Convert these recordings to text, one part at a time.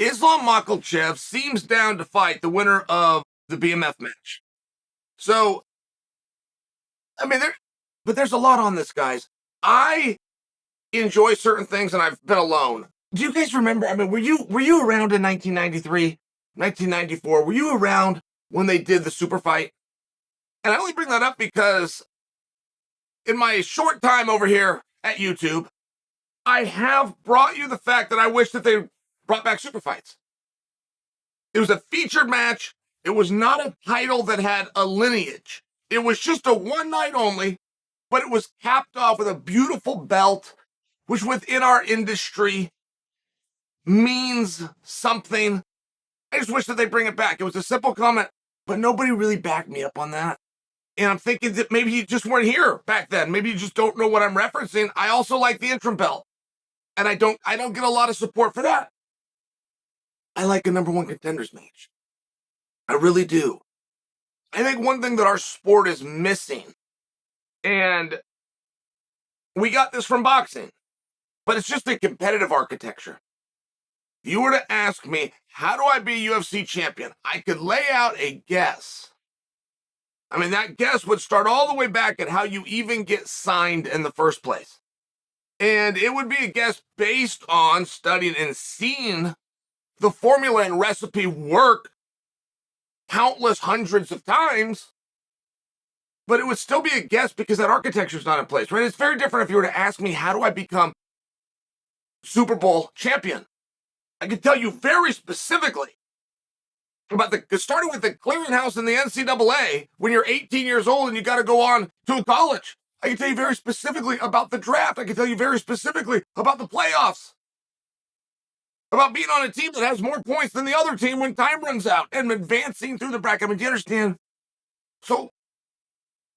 Islam Makhachev seems down to fight the winner of the BMF match. So, I mean, there's a lot on this, guys. I enjoy certain things, and I've been alone. Do you guys remember? I mean, were you around in 1993, 1994? Were you around when they did the super fight? And I only bring that up because in my short time over here at YouTube, I have brought you the fact that I wish that they brought back super fights. It was a featured match. It was not a title that had a lineage. It was just a one night only, but it was capped off with a beautiful belt, which within our industry means something. I just wish that they bring it back. It was a simple comment, but nobody really backed me up on that. And I'm thinking that maybe you just weren't here back then. Maybe you just don't know what I'm referencing. I also like the interim belt. And I don't get a lot of support for that. I like a number one contenders match. I really do. I think one thing that our sport is missing, and we got this from boxing, but it's just a competitive architecture. If you were to ask me, how do I be a UFC champion? I could lay out a guess. I mean, that guess would start all the way back at how you even get signed in the first place. And it would be a guess based on studying and seeing the formula and recipe work countless hundreds of times. But it would still be a guess because that architecture is not in place, right? It's very different if you were to ask me, how do I become Super Bowl champion? I can tell you very specifically about starting with the clearinghouse in the NCAA when you're 18 years old and you got to go on to college. I can tell you very specifically about the draft. I can tell you very specifically about the playoffs. About being on a team that has more points than the other team when time runs out and advancing through the bracket. I mean, do you understand? So,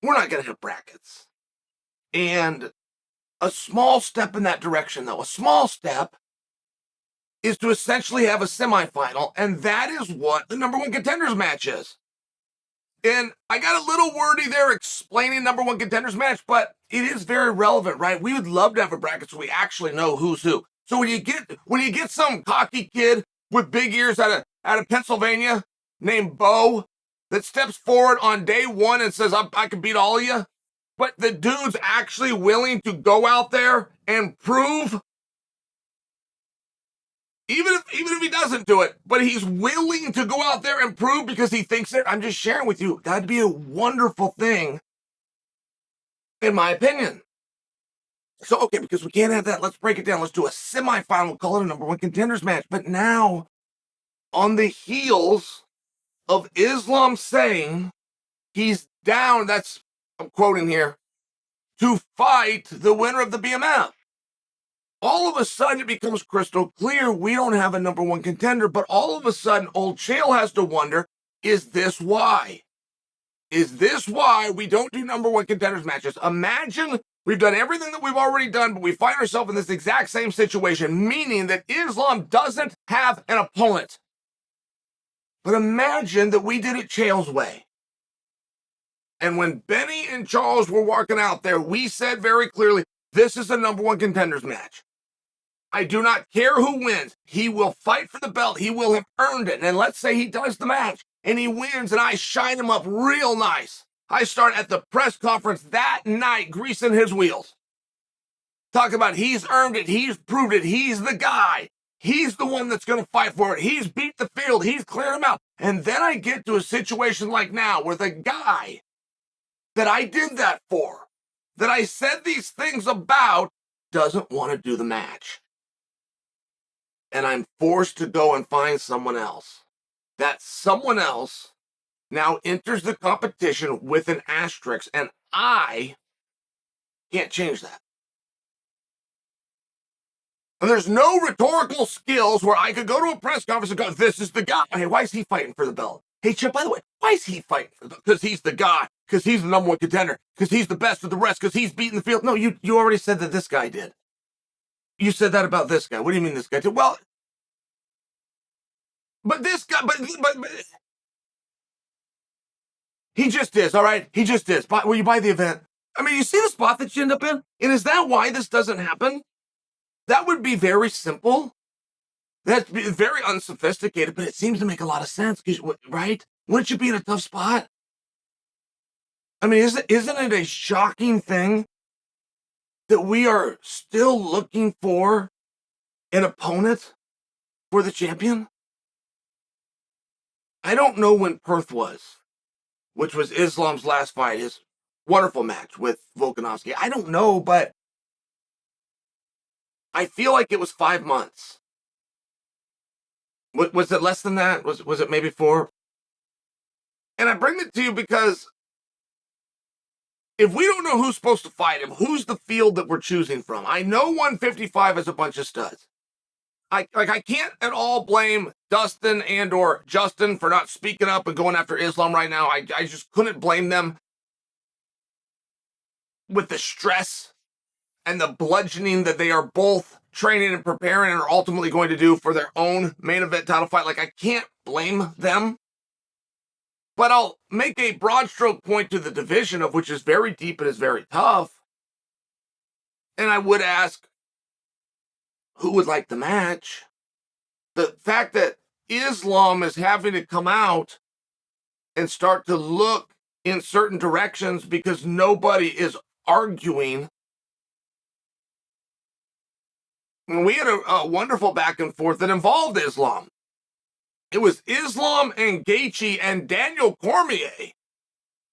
we're not going to have brackets. And a small step in that direction, though, a small step is to essentially have a semifinal, and that is what the number one contenders match is. And I got a little wordy there explaining number one contenders match, but it is very relevant, right? We would love to have a bracket so we actually know who's who. So when you get some cocky kid with big ears out of Pennsylvania named Bo that steps forward on day one and says, I can beat all of you, but the dude's actually willing to go out there and prove, even if he doesn't do it, but he's willing to go out there and prove because he thinks it. I'm just sharing with you. That'd be a wonderful thing, in my opinion. So, okay, because we can't have that, let's break it down. Let's do a semifinal. We'll call it a number one contenders match. But now, on the heels of Islam saying he's down, I'm quoting here, to fight the winner of the BMF. All of a sudden, it becomes crystal clear we don't have a number one contender, but all of a sudden, old Chael has to wonder, is this why? Is this why we don't do number one contenders matches? Imagine we've done everything that we've already done, but we find ourselves in this exact same situation, meaning that Islam doesn't have an opponent. But imagine that we did it Chael's way. And when Benny and Charles were walking out there, we said very clearly, this is a number one contenders match. I do not care who wins. He will fight for the belt. He will have earned it. And let's say he does the match and he wins and I shine him up real nice. I start at the press conference that night greasing his wheels. Talk about he's earned it. He's proved it. He's the guy. He's the one that's going to fight for it. He's beat the field. He's cleared him out. And then I get to a situation like now where the guy that I did that for, that I said these things about, doesn't want to do the match. And I'm forced to go and find someone else. That someone else now enters the competition with an asterisk, and I can't change that. And there's no rhetorical skills where I could go to a press conference and go, this is the guy. Hey, why is he fighting for the belt? Hey, Chip, by the way, why is he fighting for the belt? Because he's the guy. Because he's the number one contender. Because he's the best of the rest. Because he's beating the field. No, you already said that this guy did. You said that about this guy. What do you mean this guy did? Well, but this guy, but he just is, all right? He just is. Will you buy the event? I mean, you see the spot that you end up in? And is that why this doesn't happen? That would be very simple. That's very unsophisticated, but it seems to make a lot of sense, right? Wouldn't you be in a tough spot? I mean, isn't it a shocking thing that we are still looking for an opponent for the champion? I don't know when Perth was, which was Islam's last fight, his wonderful match with Volkanovski. I don't know, but I feel like it was 5 months. Was it less than that? Was it maybe 4? And I bring it to you because if we don't know who's supposed to fight him, who's the field that we're choosing from? I know 155 is a bunch of studs. I can't at all blame Dustin and or Justin for not speaking up and going after Islam right now. I just couldn't blame them with the stress and the bludgeoning that they are both training and preparing and are ultimately going to do for their own main event title fight. Like, I can't blame them. But I'll make a broad stroke point to the division, of which is very deep and is very tough. And I would ask, who would like the match? The fact that Islam is having to come out and start to look in certain directions because nobody is arguing. And we had a wonderful back and forth that involved Islam. It was Islam and Gaethje and Daniel Cormier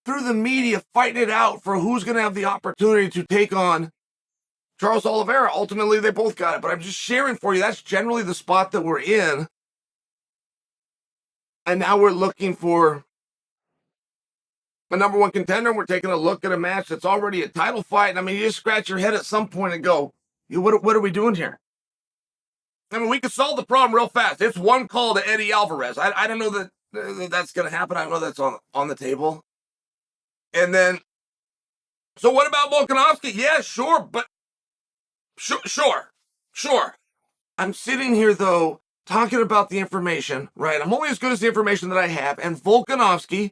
through the media fighting it out for who's going to have the opportunity to take on Charles Oliveira. Ultimately, they both got it, but I'm just sharing for you. That's generally the spot that we're in. And now we're looking for a number one contender. We're taking a look at a match that's already a title fight. And I mean, you just scratch your head at some point and go, what are we doing here? I mean, we could solve the problem real fast. It's one call to Eddie Alvarez. I don't know that that's going to happen. I don't know that's on the table. And then, so what about Volkanovski? Yeah, sure, but sure. I'm sitting here, though, talking about the information, right? I'm only as good as the information that I have. And Volkanovski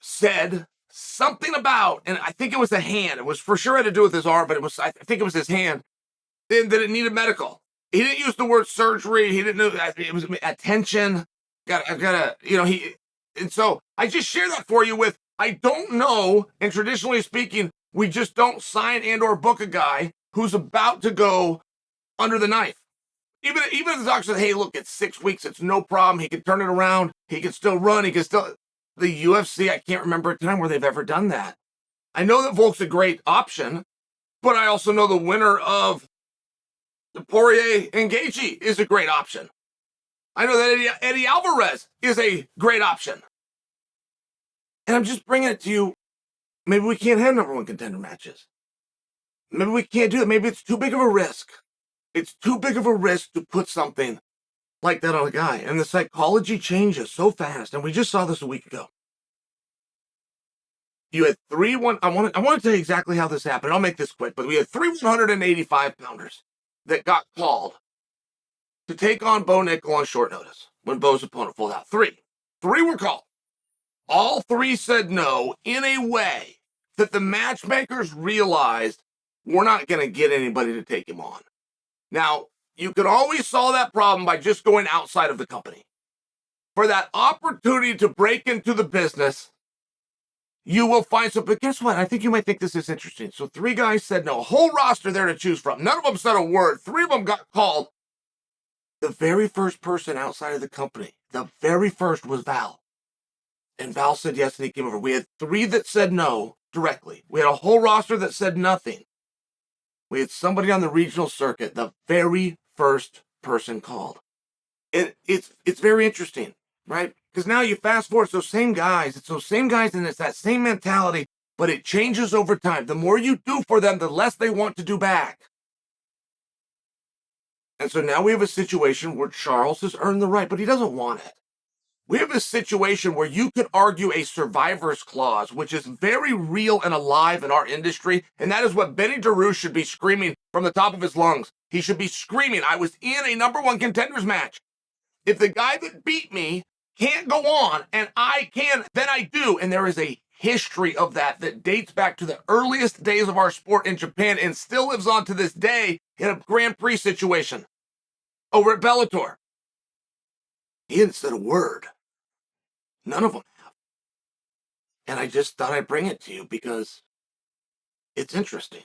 said something about, and I think it was the hand. It was for sure had to do with his arm, but I think it was his hand, that it needed medical. He didn't use the word surgery. He didn't know it was attention. I've got to, and so I just share that for you with, I don't know. And traditionally speaking, we just don't sign and or book a guy who's about to go under the knife. Even if the doctor says, hey, look, it's 6 weeks. It's no problem. He can turn it around. He can still run. He can still, the UFC, I can't remember a time where they've ever done that. I know that Volk's a great option, but I also know the winner of the Poirier and Gaethje is a great option. I know that Eddie Alvarez is a great option. And I'm just bringing it to you. Maybe we can't have number one contender matches. Maybe we can't do it. Maybe it's too big of a risk. It's too big of a risk to put something like that on a guy. And the psychology changes so fast. And we just saw this a week ago. You had I want to tell you exactly how this happened. I'll make this quick. But we had 3 185-pounders that got called to take on Bo Nickel on short notice when Bo's opponent pulled out. 3 were called. All 3 said no in a way that the matchmakers realized we're not going to get anybody to take him on. Now, you could always solve that problem by just going outside of the company. For that opportunity to break into the business, you will find some, but guess what? I think you might think this is interesting. So 3 guys said no, a whole roster there to choose from. None of them said a word. 3 of them got called. The very first person outside of the company, the very first was Val. And Val said yes, and he came over. We had 3 that said no directly. We had a whole roster that said nothing. We had somebody on the regional circuit, the very first person called. And it's very interesting, right? Because now you fast forward, it's those same guys, and it's that same mentality, but it changes over time. The more you do for them, the less they want to do back. And so now we have a situation where Charles has earned the right, but he doesn't want it. We have a situation where you could argue a survivor's clause, which is very real and alive in our industry, and that is what Benny DeRue should be screaming from the top of his lungs. He should be screaming, I was in a number one contenders match. If the guy that beat me can't go on, and I can, then I do. And there is a history of that dates back to the earliest days of our sport in Japan and still lives on to this day in a Grand Prix situation. over at Bellator. He hadn't said a word. None of them have. And I just thought I'd bring it to you because it's interesting.